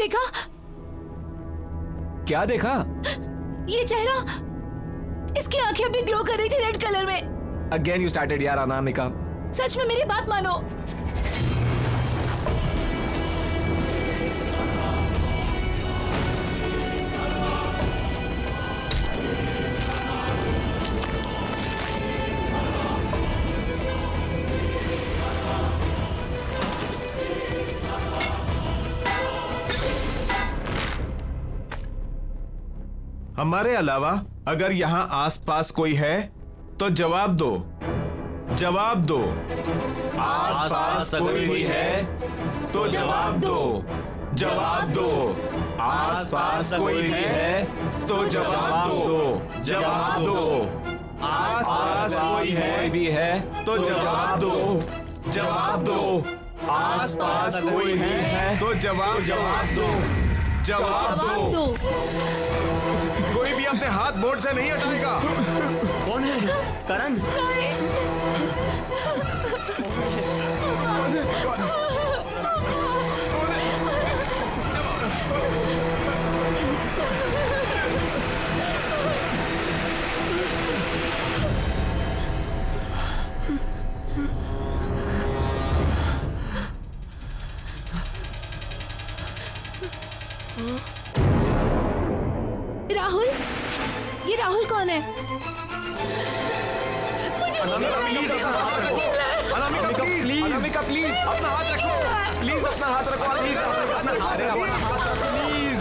देखा? क्या देखा? ये चेहरा, इसकी आंखें भी ग्लो कर रही थी रेड कलर में। अगेन यू स्टार्टेड यार अनामिका। सच में मेरी बात मानो। हमारे अलावा अगर यहाँ आसपास कोई है तो जवाब दो, जवाब दो। आसपास कोई भी है तो जवाब दो, जवाब दो। आसपास कोई भी है तो जवाब दो, जवाब दो। आसपास कोई भी है तो जवाब दो, जवाब दो। आसपास कोई भी है तो जवाब दो, जवाब दो। कोई भी अपने हाथ बोर्ड से नहीं हटाएगा। कौन है? करण? राहुल, ये राहुल कौन है? मुझे अनामिका प्लीज अपना हाथ रखो, प्लीज अपना हाथ रखो, प्लीज अपना हाथ रखो, प्लीज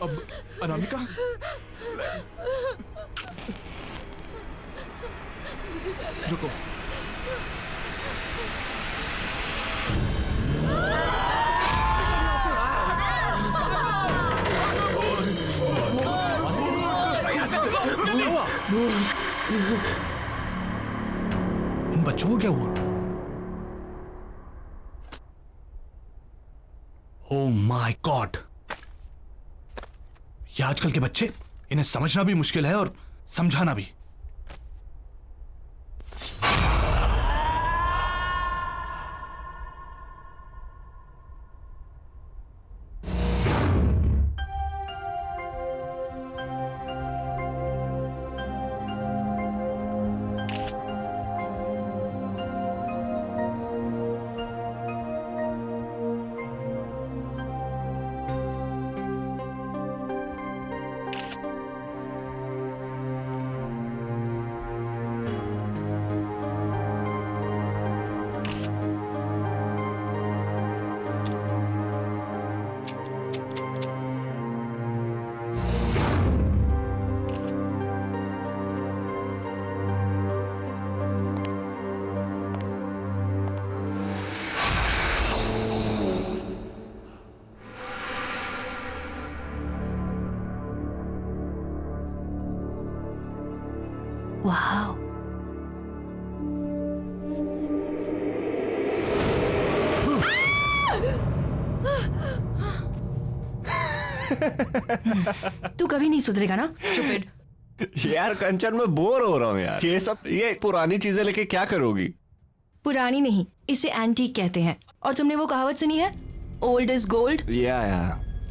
अब अनामिका, रुको। इन बच्चों को क्या हुआ? ओह माय गॉड, ये आजकल के बच्चे, इन्हें समझना भी मुश्किल है और समझाना भी। वाह, तू कभी नहीं सुधरेगा ना स्टूपिड। यार कंचन मैं बोर हो रहा हूँ यार, ये पुरानी चीजें लेके क्या करोगी? पुरानी नहीं, इसे एंटीक कहते हैं। और तुमने वो कहावत सुनी है, ओल्ड इज गोल्ड? या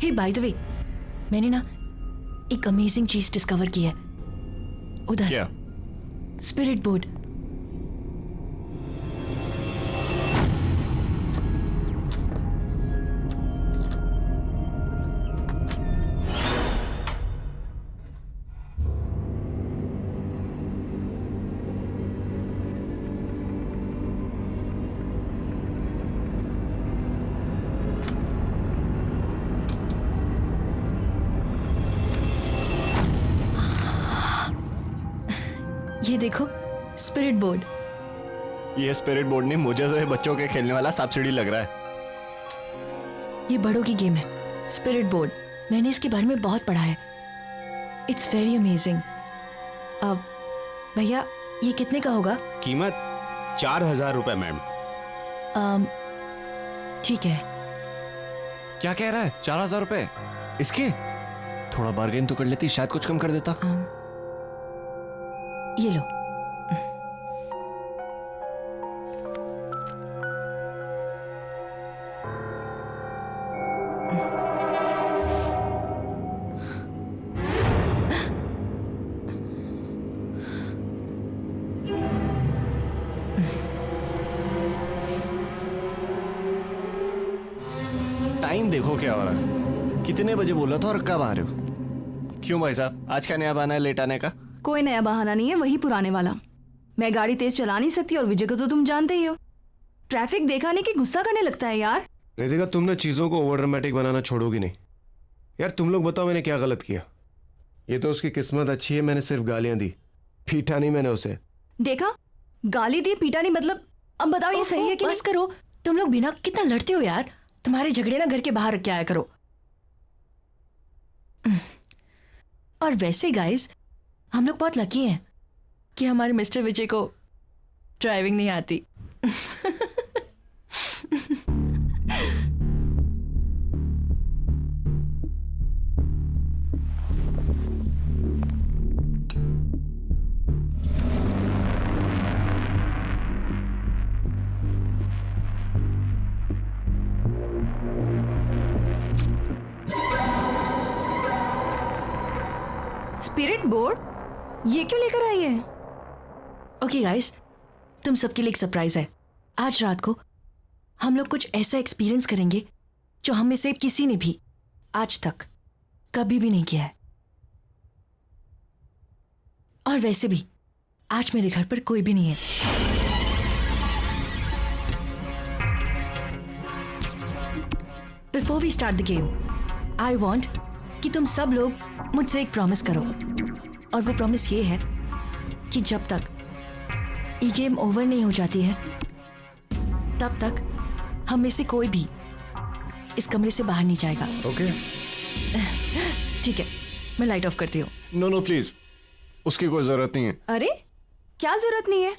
हे बाय द वे, मैंने ना एक अमेजिंग चीज डिस्कवर की है उधर। क्या? Spirit board. ये देखो, स्पिरिट बोर्ड। ये स्पिरिट बोर्ड नहीं, मुझे तो ये बच्चों के खेलने वाला सब्सिडी लग रहा है। ये बड़ों की गेम है, स्पिरिट बोर्ड। मैंने इसके बारे में बहुत पढ़ा है। It's very amazing. अब भैया ये कितने का होगा? कीमत 4000 रुपए मैम। ठीक है। क्या कह रहा है? 4000 रुपए इसके? थोड़ा बार्गेन तो कर लेती, शायद कुछ कम कर देता। ये लो। टाइम देखो क्या हो रहा है। कितने बजे बोला था और कब आ रहे हो? क्यों भाई साहब, आज का नया बहाना है लेट आने का? कोई नया बहाना नहीं है, वही पुराने वाला। मैं गाड़ी तेज चला नहीं सकती और विजय को तो तुम जानते ही हो। ट्रैफिक देखा नहीं कि गुस्सा करने लगता है यार। रितिका, तुम ना चीजों को ओवर ड्रामेटिक बनाना छोड़ोगी नहीं यार। तुम लोग बताओ मैंने क्या गलत किया? ये तो उसकी किस्मत अच्छी है, मैंने सिर्फ गालियां दी, पीटा नहीं मैंने उसे। देखा, गाली दी पीटा नहीं, मतलब अब बताओ ये सही है कि बस करो। तुम लोग बिना कितना लड़ते हो यार। तुम्हारे झगड़े ना घर के बाहर रख के आया करो। और वैसे गाइस, हम लोग बहुत लकी हैं कि हमारे मिस्टर विजय को ड्राइविंग नहीं आती। स्पिरिट बोर्ड ये क्यों लेकर आई है? ओके गाइस, तुम सबके लिए एक सरप्राइज है। आज रात को हम लोग कुछ ऐसा एक्सपीरियंस करेंगे जो हम में से किसी ने भी आज तक कभी भी नहीं किया है। और वैसे भी आज मेरे घर पर कोई भी नहीं है। Before we start the game, I want कि तुम सब लोग मुझसे एक प्रॉमिस करो। और वो प्रॉमिस ये है कि जब तक ये गेम ओवर नहीं हो जाती है तब तक हम में से कोई भी इस कमरे से बाहर नहीं जाएगा। ओके ठीक है, मैं लाइट ऑफ करती हूँ। नो प्लीज, उसकी कोई जरूरत नहीं है। अरे क्या जरूरत नहीं है?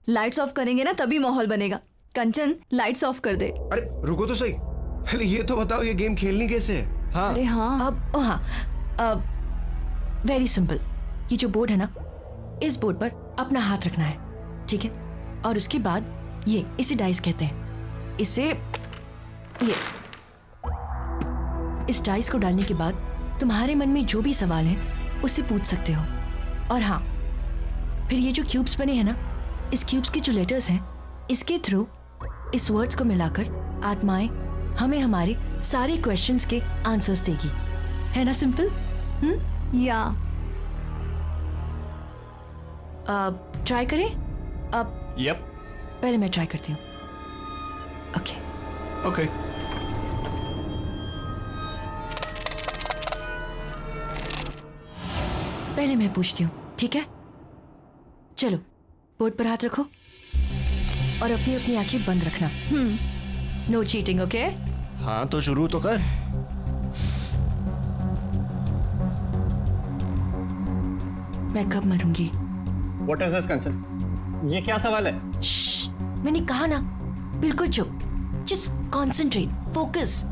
लाइट्स ऑफ करेंगे ना तभी माहौल बनेगा। कंचन लाइट्स ऑफ कर दे। अरे रुको तो सही, पहले ये तो बताओ ये गेम खेलनी कैसे है? हाँ, अरे हाँ, अब वेरी सिंपल। ये जो बोर्ड है ना, इस बोर्ड पर अपना हाथ रखना है, ठीक है? और उसके बाद इसे डाइस कहते हैं। ये इस डाइस को डालने के बाद तुम्हारे मन में जो भी सवाल है उससे पूछ सकते हो। और हाँ, फिर ये जो क्यूब्स बने हैं ना, इस क्यूब्स के जो लेटर्स हैं, इसके थ्रू इस वर्ड्स को मिलाकर आत्माएं हमें हमारे सारे क्वेश्चंस के आंसर्स देगी। है ना सिंपल? या ट्राई करें? अब यप, पहले मैं ट्राई करती हूँ। Okay okay. पहले मैं पूछती हूँ, ठीक है? चलो, बोर्ड पर हाथ रखो और अपनी अपनी आंखें बंद रखना। No cheating, okay? हाँ तो शुरू तो कर। मैं कब मरूंगी? What is this Kanchan? ये क्या सवाल है? श्श्श, मैंने कहा ना, बिल्कुल चुप। Just concentrate, focus.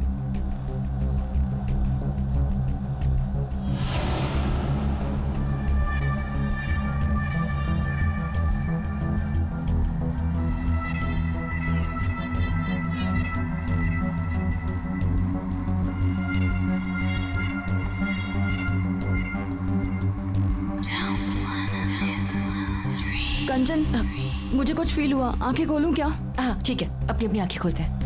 कंचन, मुझे कुछ फील हुआ। आंखें खोलूं क्या? हाँ ठीक है, अपनी अपनी आंखें खोलते हैं।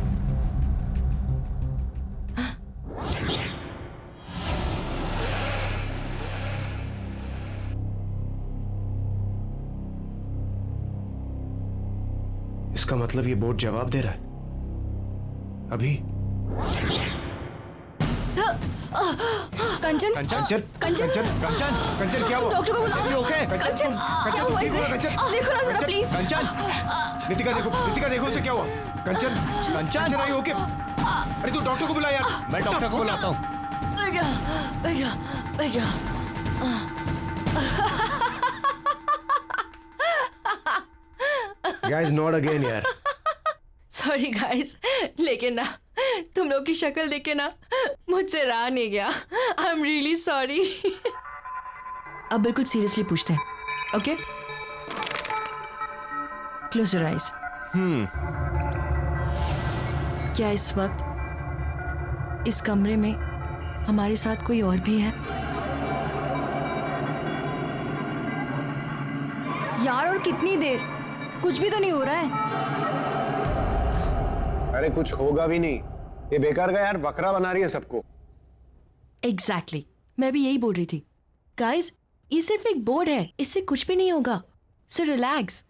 इसका मतलब ये बोर्ड जवाब दे रहा है अभी। कंचन, कंचन कंचन, कंचन क्या हुआ? डॉक्टर को बुलाओ। ओके कंचन, क्या हुआ इसे? देखो ना जरा प्लीज। कंचन, रितिका देखो उसे क्या हुआ? कंचन, कंचन आई ओके? अरे तू डॉक्टर को बुला यार। मैं डॉक्टर को बुलाता हूँ। बैठ जा। गाइस नॉट अगेन यार। सॉरी गाइस, लेकिन ना तुम लोग की शक्ल देख के ना मुझसे रहा नहीं गया। I am really sorry. अब बिल्कुल सीरियसली पूछते हैं, ओके? Close your eyes. क्या इस वक्त इस कमरे में हमारे साथ कोई और भी है? यार और कितनी देर? कुछ भी तो नहीं हो रहा है। अरे कुछ होगा भी नहीं, ये बेकार का यार बकरा बना रही है सबको। एग्जैक्टली, मैं भी यही बोल रही थी। गाइस, ये सिर्फ एक बोर्ड है, इससे कुछ भी नहीं होगा। So relax.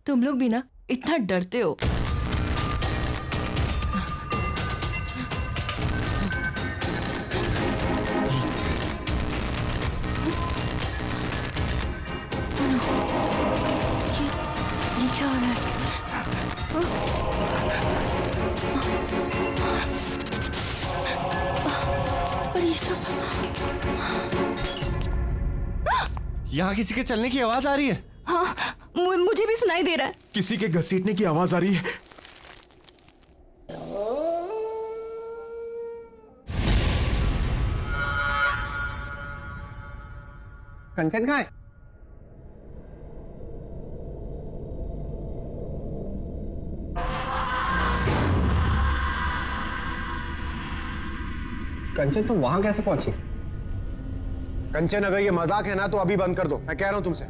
तुम लोग भी ना इतना डरते हो। ये क्या हो रहा है? और ये सब यहाँ किसी के चलने की आवाज आ रही है। हाँ, मुझे भी सुनाई दे रहा है। किसी के घसीटने की आवाज आ रही है। कंचन कहाँ है? कंचन तुम वहां कैसे पहुंची? कंचन अगर ये मजाक है ना तो अभी बंद कर दो, मैं कह रहा हूं तुमसे।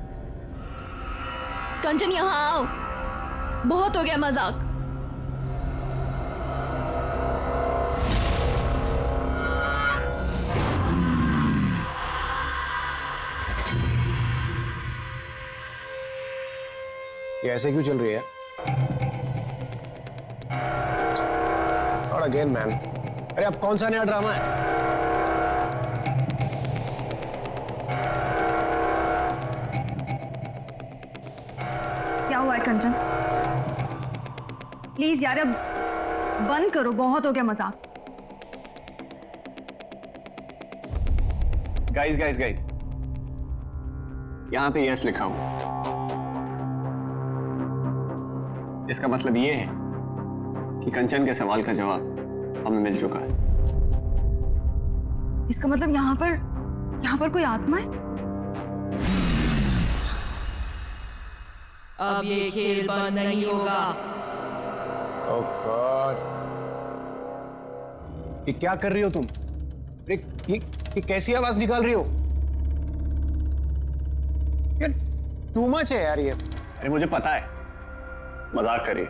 कंचन यहाँ आओ, बहुत हो गया मजाक। ये ऐसे क्यों चल रही है? और अगेन मैन, अरे अब कौन सा नया ड्रामा है? क्या हुआ है कंचन? प्लीज यार अब बंद करो, बहुत हो गया मजाक। गाइस गाइस गाइस, यहाँ पे यस लिखा हुआ, इसका मतलब ये है कि कंचन के सवाल का जवाब हमें मिल चुका है। इसका मतलब यहाँ पर कोई आत्मा है? अब ये खेल बंद नहीं होगा। ओह गॉड, ये क्या कर रही हो तुम? ये कैसी आवाज निकाल रही हो? ये टू मच है यार ये। अरे मुझे पता है, मजाक करिए।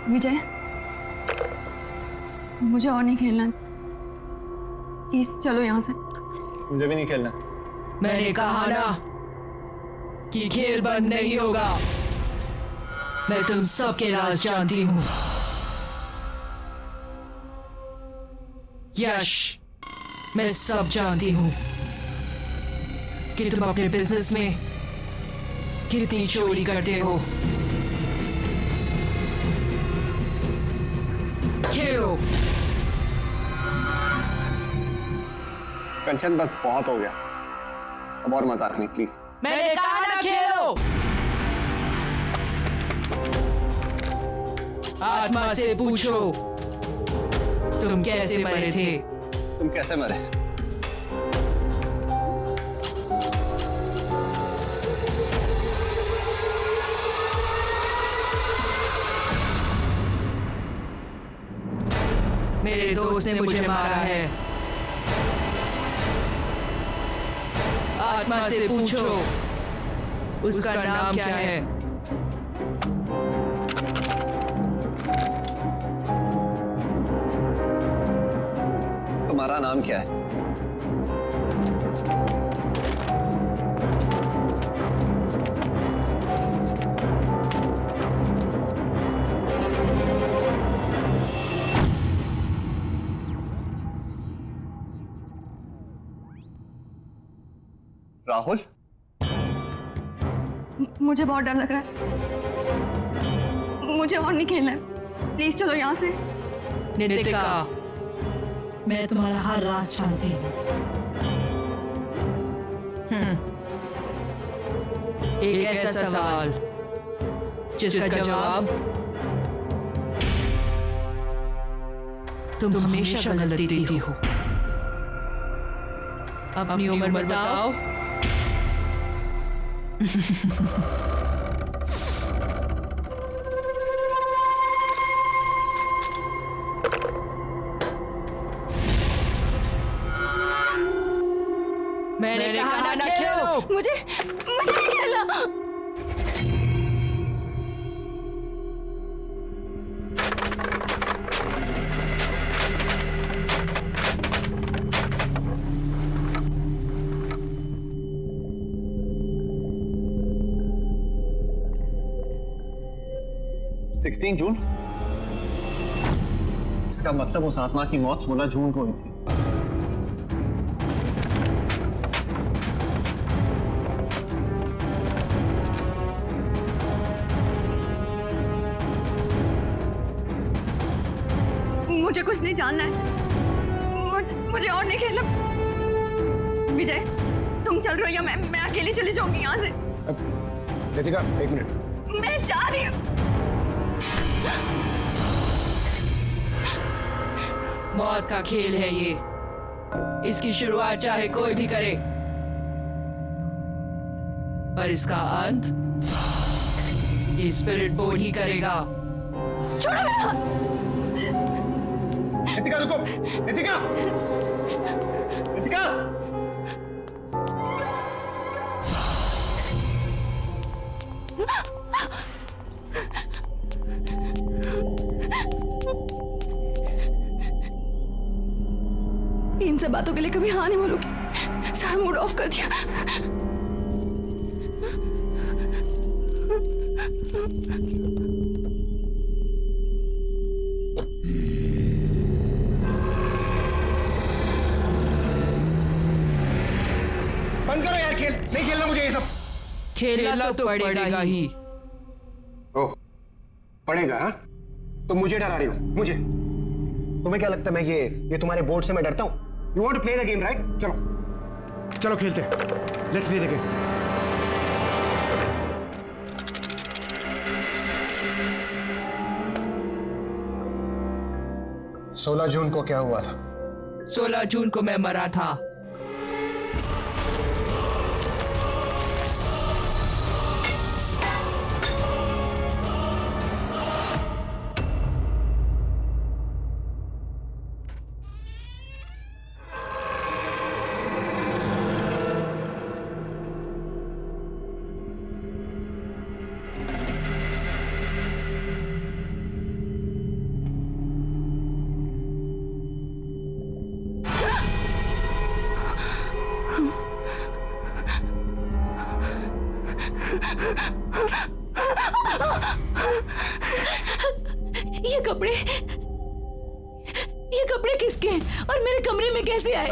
विजय, मुझे और नहीं खेलना, प्लीज चलो यहाँ से। मुझे भी नहीं खेलना। मैंने कहा ना कि खेल बंद नहीं होगा। मैं तुम सबके राज जानती हूं। यश, मैं सब जानती हूं कि तुम अपने बिजनेस में कितनी चोरी करते हो। खेलो। कंचन बस बहुत हो गया, अब और मजाक नहीं प्लीज। मैंने कहा ना खेलो। आत्मा से पूछो तुम कैसे मरे थे। तुम कैसे मरे? मेरे दोस्त ने मुझे मारा है। आत्मा से पूछो उसका नाम क्या है। तुम्हारा नाम क्या है? राहुल? मुझे बहुत डर लग रहा है, मुझे और नहीं खेलना है, प्लीज चलो यहाँ से। नितिका, मैं तुम्हारा हर राज जानती हूँ। एक ऐसा सवाल जिसका जवाब तुम हमेशा गलत देती हो। अपनी उम्र बताओ। मैंने कहा ना खेलो। मुझे नहीं खेलना। जून। इसका मतलब उस आत्मा की मौत 16 जून को हुई थी। मुझे कुछ नहीं जानना है, मुझे और नहीं खेलना। विजय, तुम चल रहे हो या मैं अकेली चली जाऊंगी यहाँ से। नितिका, एक मिनट। मैं जा रही हूँ। मौत का खेल है ये, इसकी शुरुआत चाहे कोई भी करे, पर इसका अंत ये स्पिरिट बोर्ड ही करेगा। छोड़ो मेरा हाथ। नितिका रुको, नितिका, नितिका। इन सब बातों के लिए कभी हाँ नहीं बोलूंगी। सारा मूड ऑफ कर दिया। बंद करो यार खेल, नहीं खेलना मुझे ये सब। खेलना तो पड़ेगा ही। ओह, पड़ेगा हाँ? तो मुझे डरा रही हो? मुझे? तुम्हें क्या लगता है मैं ये तुम्हारे बोर्ड से मैं डरता हूं? You want to play the game, right? चलो, चलो खेलते हैं। Let's play the game. सोलह जून को क्या हुआ था? 16 जून को मैं मरा था। ये कपड़े किसके हैं और मेरे कमरे में कैसे आए?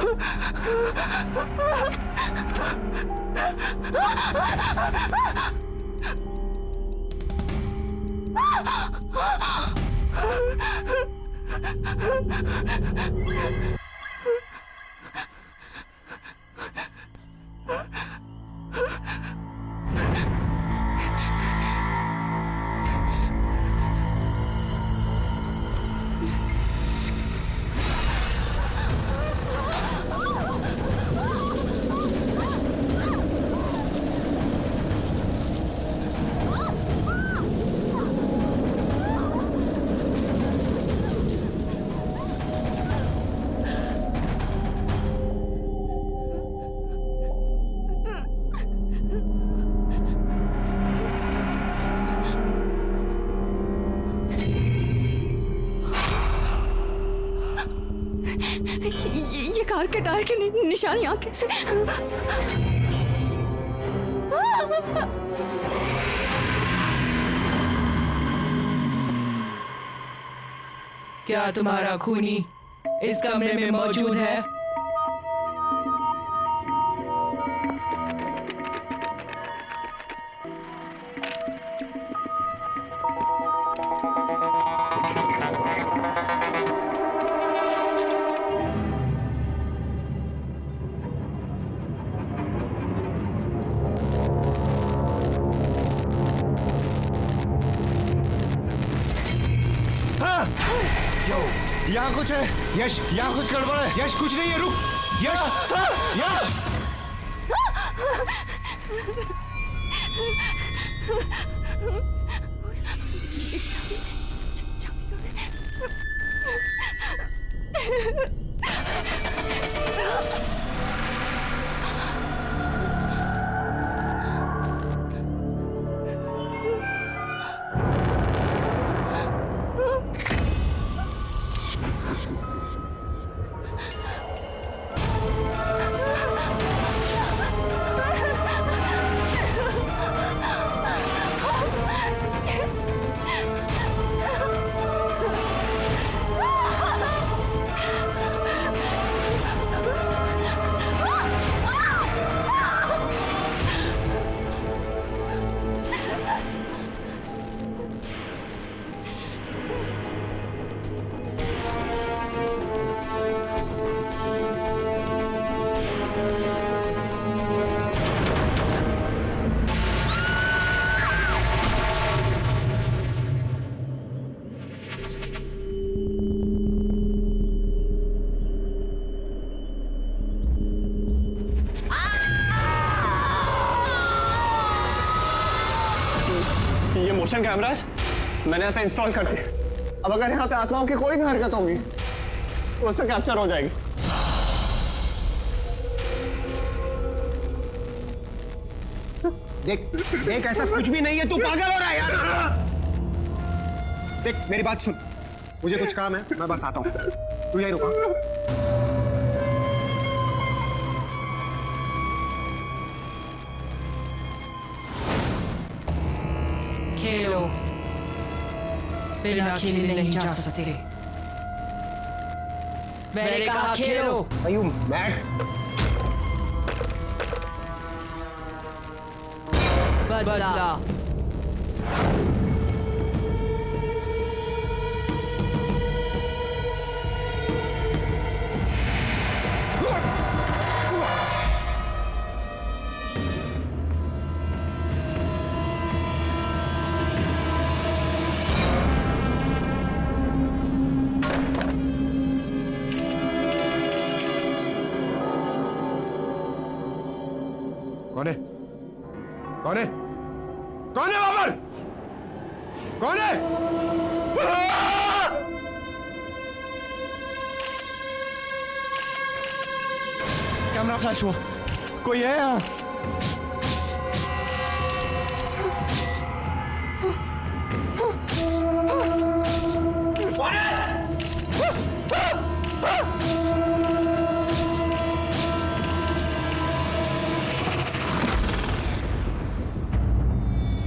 ये कार के टायर की निशानी आंखें से। क्या तुम्हारा खूनी इस कमरे में मौजूद है? यहाँ कुछ है। यश, यहाँ कुछ गड़बड़ है। यश, कुछ नहीं है, रुक। यश, यश। ये मोशन कैमरास मैंने यहाँ पे इंस्टॉल कर दिए। अब अगर यहाँ पे आत्माओं की कोई भी हरकत होगी तो उस पर कैप्चर हो जाएगी। देख देख, ऐसा कुछ भी नहीं है, तू पागल हो रहा है यार। देख मेरी बात सुन, मुझे कुछ काम है, मैं बस आता हूँ, तू यहीं रुका। खेलो, बिना खेले नहीं जा सकते। मैंने कहा खेलो। Are you mad? बदला। कौन है? कौन है? कौन है वहां पर? कौन है? कैमरा फ्लैश हुआ, कोई है यहाँ?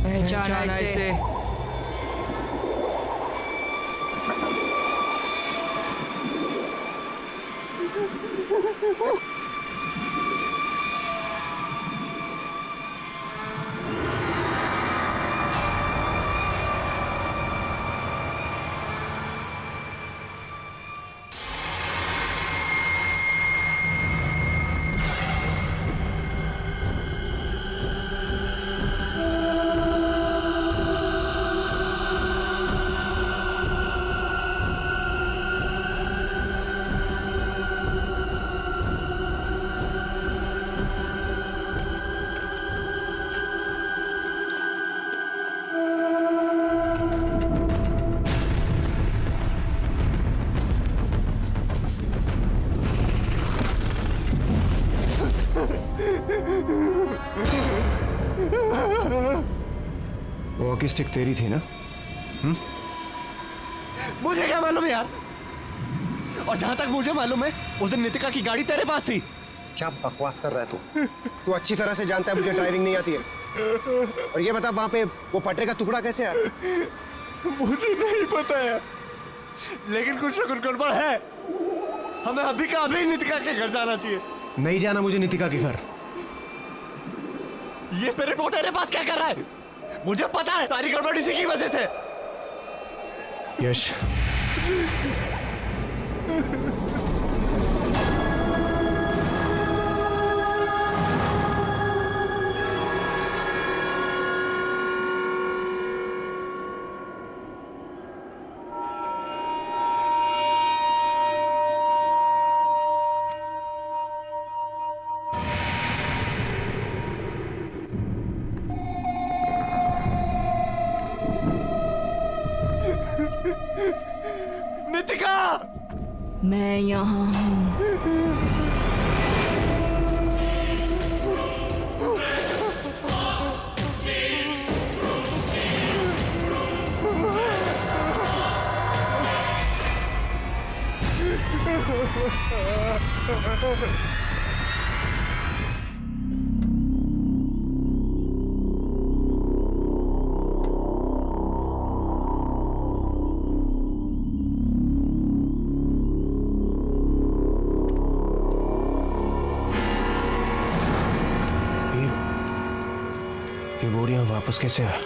पहचाना इसे। वॉकी स्टिक तेरी थी ना? मुझे क्या मालूम यार? और जहां तक मुझे मालूम है उस दिन नितिका की गाड़ी तेरे पास थी। क्या बकवास कर रहा है तू? तू अच्छी तरह से जानता है मुझे ड्राइविंग नहीं आती है। और ये बता वहां पे वो पटरे का टुकड़ा कैसे आया? मुझे नहीं पता है, लेकिन कुछ ना कुछ गड़बड़ है। हमें अभी का अभी नितिका के घर जाना चाहिए। नहीं जाना मुझे नितिका के घर। ये मेरे रिपोर्ट तेरे पास क्या कर रहा है? मुझे पता है सारी गड़बड़ इसी की वजह से। यश, नितिका! मैं यहाँ हूँ। ये बोरियां वापस कैसे आया?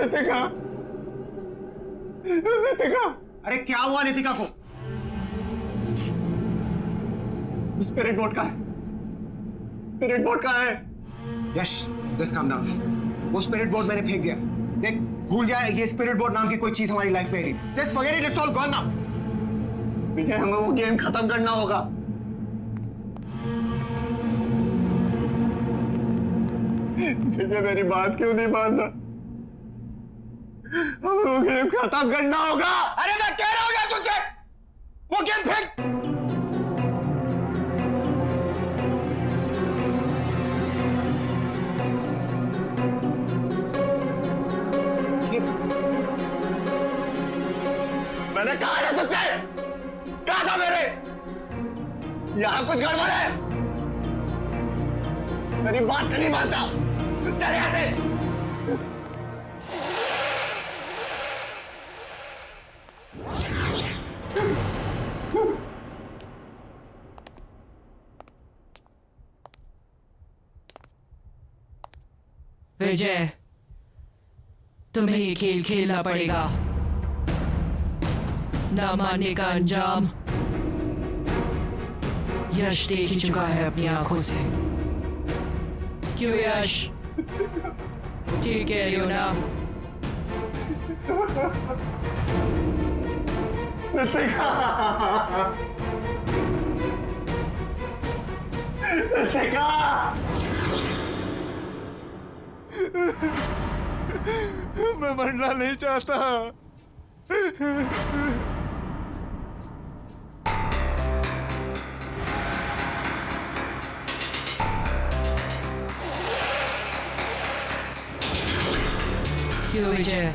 नितिका, नितिका, अरे क्या हुआ नितिका को? स्पिरिट बोर्ड कहाँ है? स्पिरिट बोर्ड कहाँ है? यश, जस्ट काम डाउन। वो स्पिरिट बोर्ड मैंने फेंक दिया। देख, भूल जाए ये स्पिरिट बोर्ड नाम की कोई चीज हमारी लाइफ में थी। Just forget it, it's all gone now. Vijay, हमें वो गेम खत्म करना होगा। विजय, मेरी बात क्यों नहीं मान रहा? हमें वो गेम खत्म करना होगा। अरे मैं कह रहा हूं यार तुझसे, वो गेम फेंक। मैंने कहा ना तुझसे, कहा था मेरे, यहां कुछ गड़बड़ है। मेरी बात नहीं मानता, चले आते। विजय, तुम्हें ये खेल खेलना पड़ेगा। ना मानने का अंजाम यश देख ही चुका है अपनी आंखों से। क्यों यश? ठीक कह रही हो ना? मैं मरना नहीं चाहता। क्यों विजय,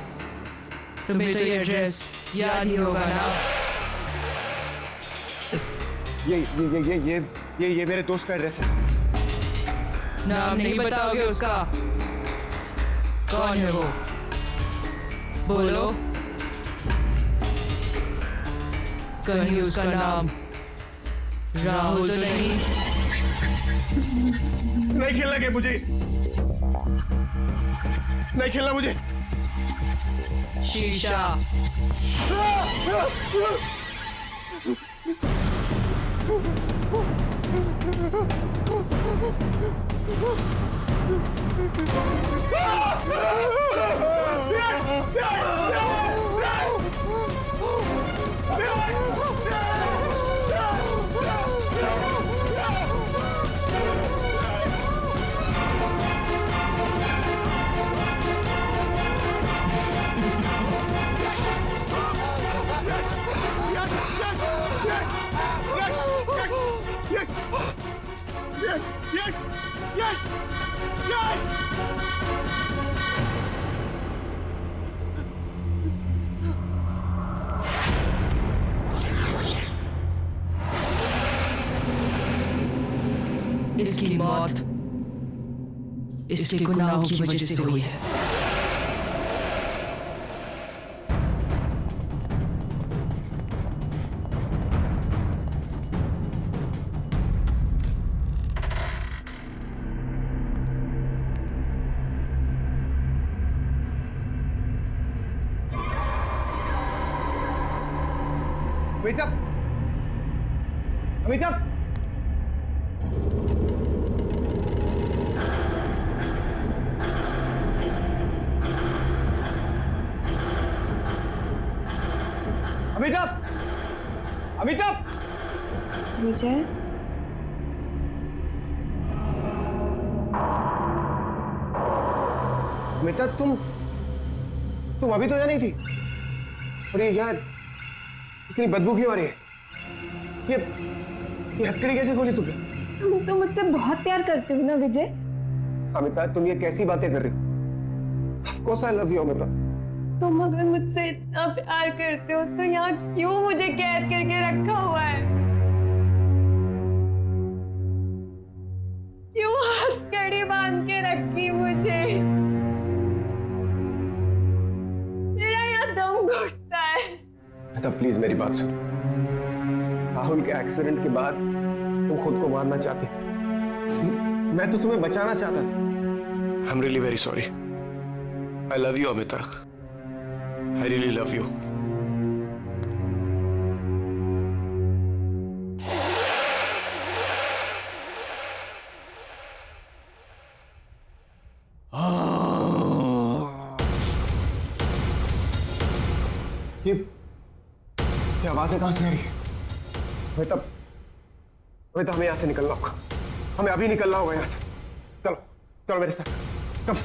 तुम्हें तो ये एड्रेस याद ही होगा ना? ये मेरे दोस्त का एड्रेस है। नाम नहीं बताओगे उसका? कौन है वो? बोलो। कहीं उसका नाम राहुल तो नहीं? नहीं खेलना गेम मुझे, नहीं खेलना मुझे। शीशा। इसकी मौत इसके गुनाहों की वजह से हुई है। अमिताभ, अमिताभ, अमिताभ, अमिताभ। विजय, अमिताभ, तुम अभी तो यहाँ नहीं थी। और ये यार इतनी बदबू क्यों आ रही है? ये हथकड़ी कैसे खोली तुमने? तुम तो मुझसे बहुत प्यार करते हो ना विजय? अमिताभ, तुम ये कैसी बातें कर रही हो? Of course I love you, Amitabh. तुम अगर मुझसे इतना प्यार करते हो तो यहाँ क्यों मुझे कैद करके रखा हुआ है? क्यों हथकड़ी बांध के रखी मुझे? मेरा यहाँ दम घुटता है। अमिताभ, प्लीज मेरी बात सुन। राहुल के एक्सीडेंट के बाद तुम खुद को मारना चाहती थी। मैं तो तुम्हें बचाना चाहता था। I'm really very sorry. I love you, Amitabh. I really love you. ये आवाजें कहां से आ रही है? अमिताभ, अमिताभ, हमें यहां से निकलना होगा। हमें अभी निकलना होगा यहां से। चलो चलो मेरे साथ, कम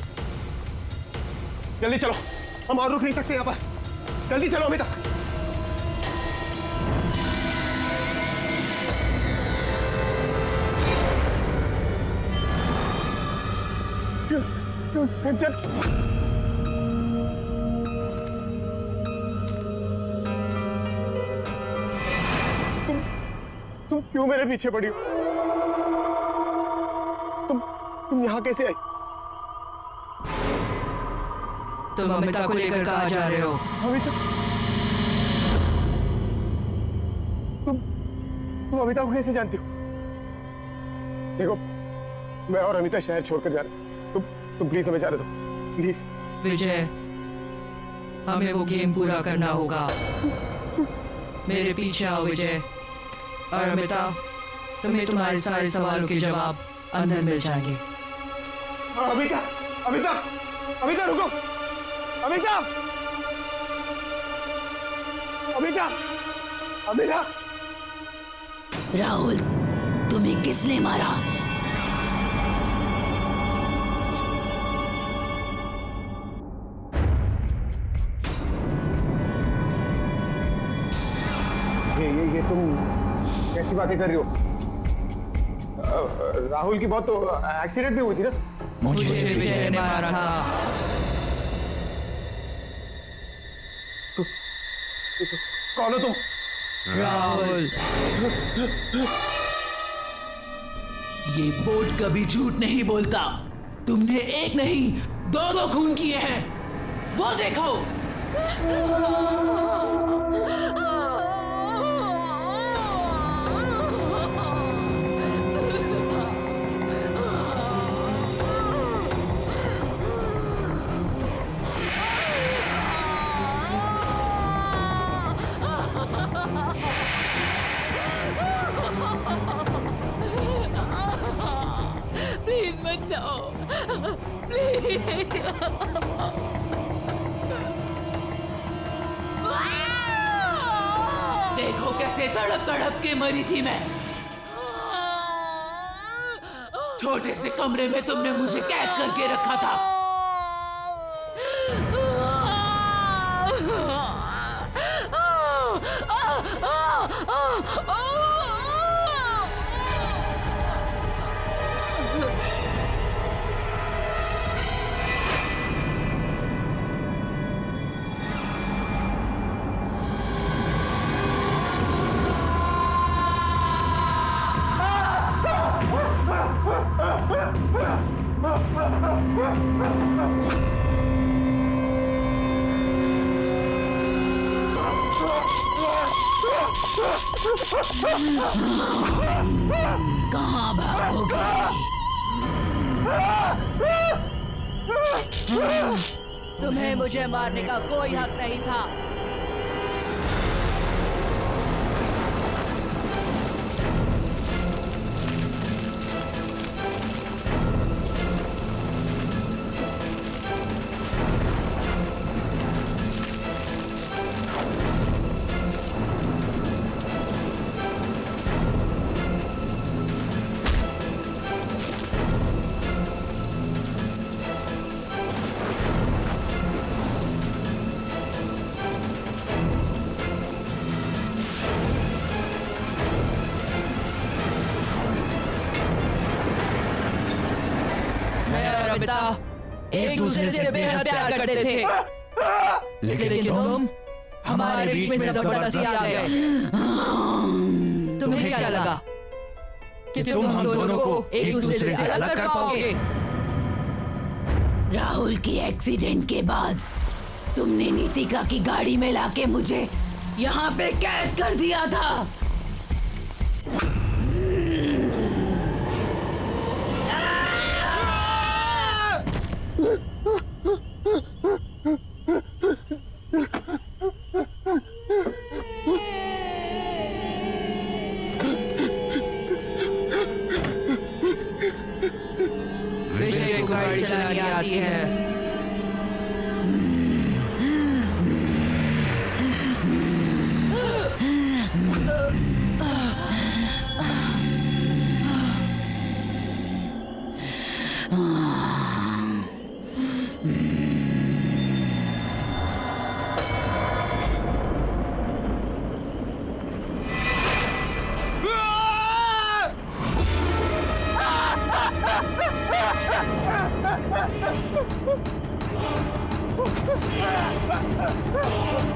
जल्दी चलो। हम और रुक नहीं सकते यहाँ पर। जल्दी चलो अमिताभ। चल। तुम क्यों मेरे पीछे पड़ी हो? तुम यहाँ कैसे आई? तुम अमिता को लेकर कहाँ जा रहे हो? अमिता, तुम अमिता को कैसे जानती हो? देखो, मैं और अमिता शहर छोड़कर जा रहे हैं। तुम प्लीज हमें जाने दो, प्लीज। विजय, हमें वो गेम पूरा करना होगा। मेरे पीछे आओ विजय। और अमिता, तुम्हें तुम्हारे सारे सवालों के जवाब अंदर मिल जाएंगे। अमिता, अमिता, अमिता रुको, अमिता, अमिता, अमिता। राहुल, तुम्हें किसने मारा? ये तुम कैसी बातें कर रही हो? राहुल की बहुत तो एक्सीडेंट भी हुई थी ना? मुझे विजय ने मारा था। कौन हो तुम? राहुल, ये बोर्ड कभी झूठ नहीं बोलता। तुमने एक नहीं, दो खून किए हैं। वो देखो। प्लीज मत जाओ, प्लीज। देखो कैसे तड़प तड़प के मरी थी मैं। छोटे से कमरे में तुमने मुझे कैद करके रखा था। कहाँ भागोगे? तुम्हें मुझे मारने का कोई हक नहीं था। अमिता एक दूसरे से बेहद प्यार करते थे, लेकिन तुम हमारे बीच में जबरदस्ती आ गए। तुम्हें क्या लगा कि तुम हम दोनों को एक दूसरे से अलग कर पाओगे? राहुल की एक्सीडेंट के बाद तुमने नीतिका की गाड़ी में लाके मुझे यहाँ पे कैद कर दिया था। विजय को गाड़ी चलानी आती है। Ah!